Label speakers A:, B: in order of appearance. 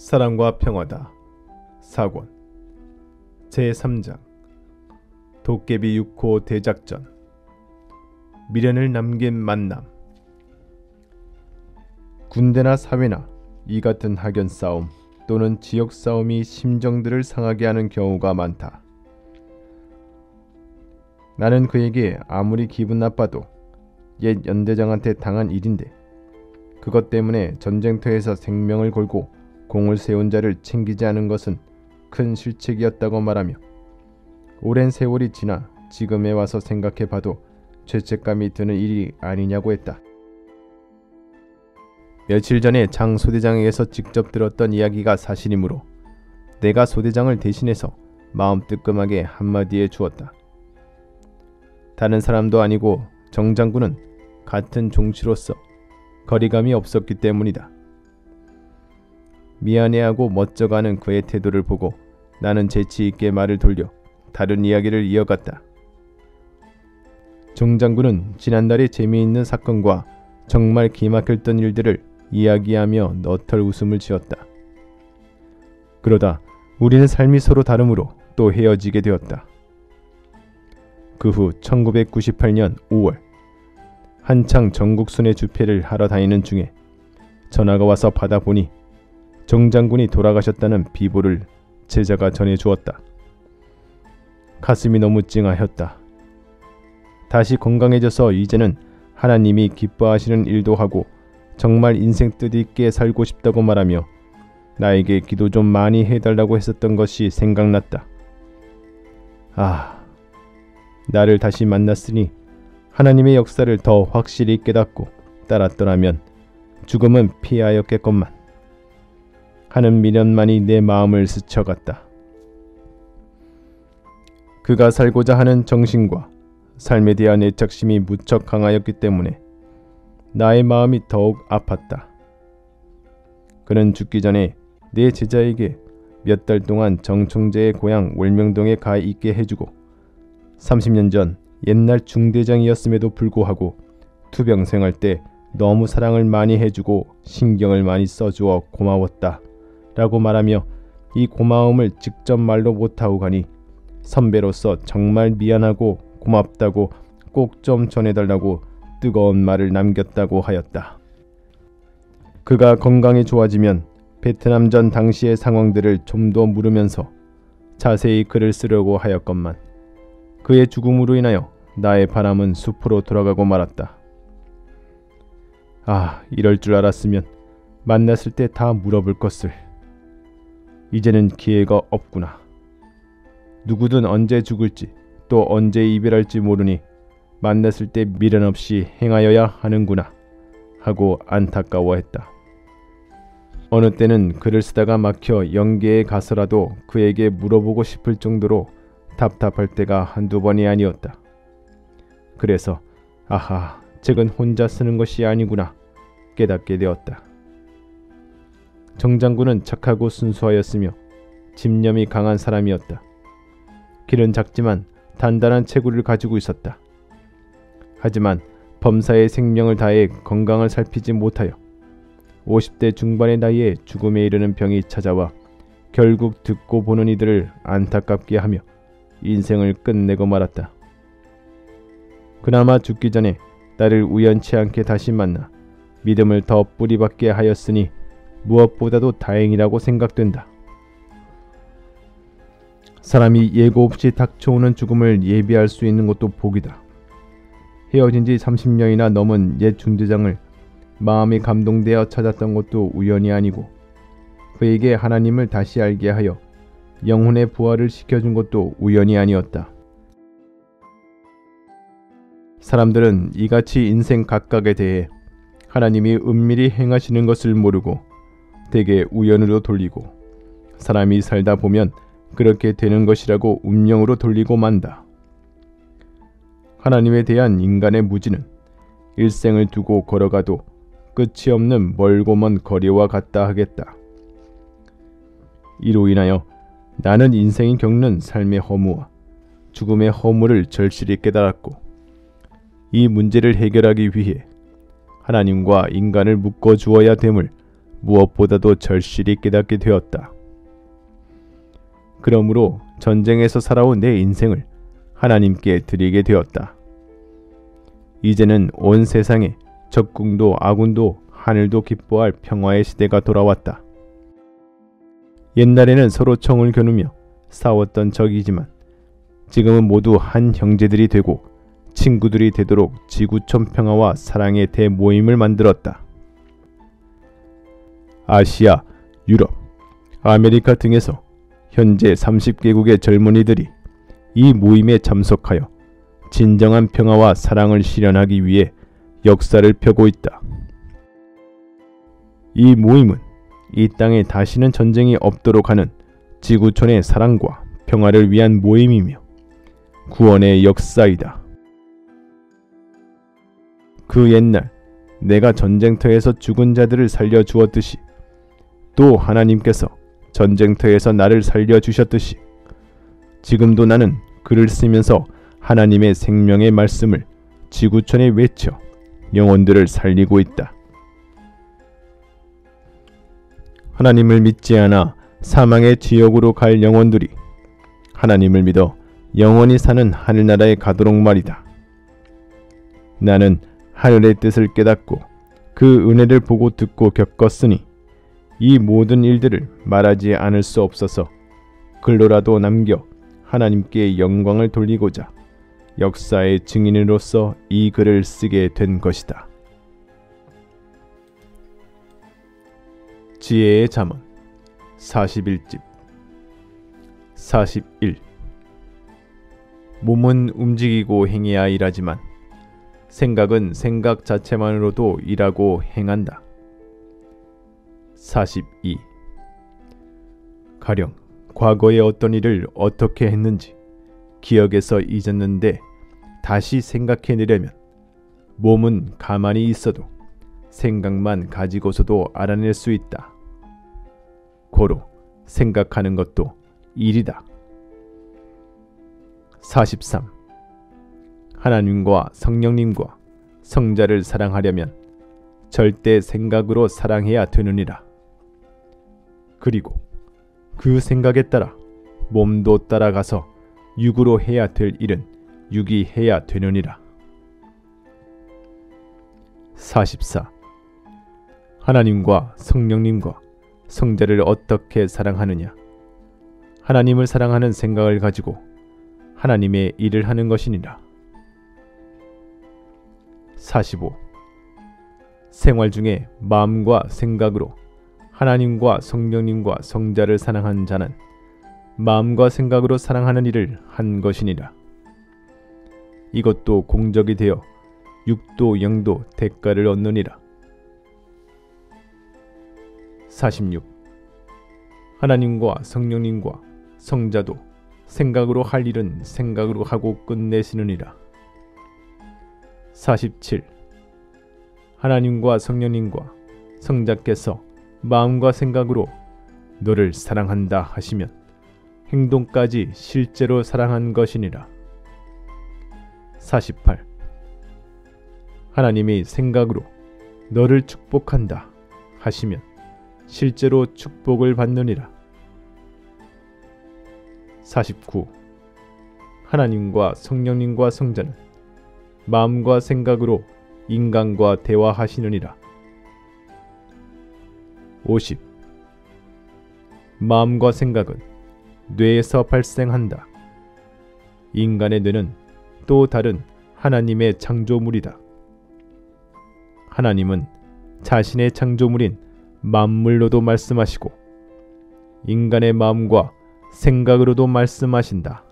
A: 사랑과 평화다. 사권 제3장 도깨비 6호 대작전. 미련을 남긴 만남. 군대나 사회나 이 같은 학연 싸움 또는 지역 싸움이 심정들을 상하게 하는 경우가 많다. 나는 그에게 아무리 기분 나빠도 옛 연대장한테 당한 일인데 그것 때문에 전쟁터에서 생명을 걸고 공을 세운 자를 챙기지 않은 것은 큰 실책이었다고 말하며 오랜 세월이 지나 지금에 와서 생각해봐도 죄책감이 드는 일이 아니냐고 했다. 며칠 전에 장 소대장에게서 직접 들었던 이야기가 사실이므로 내가 소대장을 대신해서 마음 뜨끔하게 한마디 해주었다. 다른 사람도 아니고 정 장군은 같은 종치로서 거리감이 없었기 때문이다. 미안해하고 멋져가는 그의 태도를 보고 나는 재치있게 말을 돌려 다른 이야기를 이어갔다. 정 장군은 지난달의 재미있는 사건과 정말 기막혔던 일들을 이야기하며 너털 웃음을 지었다. 그러다 우리는 삶이 서로 다르므로 또 헤어지게 되었다. 그 후 1998년 5월 한창 전국순회 집회를 하러 다니는 중에 전화가 와서 받아보니 정 장군이 돌아가셨다는 비보를 제자가 전해주었다. 가슴이 너무 찡하였다. 다시 건강해져서 이제는 하나님이 기뻐하시는 일도 하고 정말 인생 뜻있게 살고 싶다고 말하며 나에게 기도 좀 많이 해달라고 했었던 것이 생각났다. 나를 다시 만났으니 하나님의 역사를 더 확실히 깨닫고 따랐더라면 죽음은 피하였겠건만 하는 미련만이 내 마음을 스쳐갔다. 그가 살고자 하는 정신과 삶에 대한 애착심이 무척 강하였기 때문에 나의 마음이 더욱 아팠다. 그는 죽기 전에 내 제자에게 몇 달 동안 정청재의 고향 월명동에 가 있게 해주고 30년 전 옛날 중대장이었음에도 불구하고 투병생활 때 너무 사랑을 많이 해주고 신경을 많이 써주어 고마웠다 라고 말하며 이 고마움을 직접 말로 못하고 가니 선배로서 정말 미안하고 고맙다고 꼭 좀 전해달라고 뜨거운 말을 남겼다고 하였다. 그가 건강이 좋아지면 베트남전 당시의 상황들을 좀 더 물으면서 자세히 글을 쓰려고 하였건만 그의 죽음으로 인하여 나의 바람은 숲으로 돌아가고 말았다. 이럴 줄 알았으면 만났을 때 다 물어볼 것을. 이제는 기회가 없구나. 누구든 언제 죽을지 또 언제 이별할지 모르니 만났을 때 미련 없이 행하여야 하는구나 하고 안타까워했다. 어느 때는 글을 쓰다가 막혀 영계에 가서라도 그에게 물어보고 싶을 정도로 답답할 때가 한두 번이 아니었다. 그래서 책은 혼자 쓰는 것이 아니구나 깨닫게 되었다. 정 장군은 착하고 순수하였으며 집념이 강한 사람이었다. 길은 작지만 단단한 체구를 가지고 있었다. 하지만 범사의 생명을 다해 건강을 살피지 못하여 50대 중반의 나이에 죽음에 이르는 병이 찾아와 결국 듣고 보는 이들을 안타깝게 하며 인생을 끝내고 말았다. 그나마 죽기 전에 나를 우연치 않게 다시 만나 믿음을 더 뿌리박게 하였으니 무엇보다도 다행이라고 생각된다. 사람이 예고 없이 닥쳐오는 죽음을 예비할 수 있는 것도 복이다. 헤어진 지 30년이나 넘은 옛 중대장을 마음이 감동되어 찾았던 것도 우연이 아니고 그에게 하나님을 다시 알게 하여 영혼의 부활을 시켜준 것도 우연이 아니었다. 사람들은 이같이 인생 각각에 대해 하나님이 은밀히 행하시는 것을 모르고 대개 우연으로 돌리고 사람이 살다 보면 그렇게 되는 것이라고 운명으로 돌리고 만다. 하나님에 대한 인간의 무지는 일생을 두고 걸어가도 끝이 없는 멀고 먼 거리와 같다 하겠다. 이로 인하여 나는 인생이 겪는 삶의 허무와 죽음의 허무를 절실히 깨달았고 이 문제를 해결하기 위해 하나님과 인간을 묶어 주어야 됨을 무엇보다도 절실히 깨닫게 되었다. 그러므로 전쟁에서 살아온 내 인생을 하나님께 드리게 되었다. 이제는 온 세상에 적군도 아군도 하늘도 기뻐할 평화의 시대가 돌아왔다. 옛날에는 서로 총을 겨누며 싸웠던 적이지만 지금은 모두 한 형제들이 되고 친구들이 되도록 지구촌 평화와 사랑의 대모임을 만들었다. 아시아, 유럽, 아메리카 등에서 현재 30개국의 젊은이들이 이 모임에 참석하여 진정한 평화와 사랑을 실현하기 위해 역사를 펴고 있다. 이 모임은 이 땅에 다시는 전쟁이 없도록 하는 지구촌의 사랑과 평화를 위한 모임이며 구원의 역사이다. 그 옛날 내가 전쟁터에서 죽은 자들을 살려주었듯이 또 하나님께서 전쟁터에서 나를 살려주셨듯이 지금도 나는 글을 쓰면서 하나님의 생명의 말씀을 지구촌에 외쳐 영혼들을 살리고 있다. 하나님을 믿지 않아 사망의 지옥으로 갈 영혼들이 하나님을 믿어 영원히 사는 하늘나라에 가도록 말이다. 나는 하늘의 뜻을 깨닫고 그 은혜를 보고 듣고 겪었으니 이 모든 일들을 말하지 않을 수 없어서 글로라도 남겨 하나님께 영광을 돌리고자 역사의 증인으로서 이 글을 쓰게 된 것이다. 지혜의 잠언 41집 41. 몸은 움직이고 행해야 일하지만 생각은 생각 자체만으로도 일하고 행한다. 42. 가령 과거의 어떤 일을 어떻게 했는지 기억에서 잊었는데 다시 생각해내려면 몸은 가만히 있어도 생각만 가지고서도 알아낼 수 있다. 고로 생각하는 것도 일이다. 43. 하나님과 성령님과 성자를 사랑하려면 절대 생각으로 사랑해야 되느니라. 그리고 그 생각에 따라 몸도 따라가서 육으로 해야 될 일은 육이 해야 되느니라. 44. 하나님과 성령님과 성자를 어떻게 사랑하느냐? 하나님을 사랑하는 생각을 가지고 하나님의 일을 하는 것이니라. 45. 생활 중에 마음과 생각으로 하나님과 성령님과 성자를 사랑한 자는 마음과 생각으로 사랑하는 일을 한 것이니라. 이것도 공적이 되어 육도 영도 대가를 얻느니라. 46. 하나님과 성령님과 성자도 생각으로 할 일은 생각으로 하고 끝내시느니라. 47. 하나님과 성령님과 성자께서 마음과 생각으로 너를 사랑한다 하시면 행동까지 실제로 사랑한 것이니라. 48. 하나님이 생각으로 너를 축복한다 하시면 실제로 축복을 받느니라. 49. 하나님과 성령님과 성자는 마음과 생각으로 인간과 대화하시느니라. 50. 마음과 생각은 뇌에서 발생한다. 인간의 뇌는 또 다른 하나님의 창조물이다. 하나님은 자신의 창조물인 만물로도 말씀하시고 인간의 마음과 생각으로도 말씀하신다.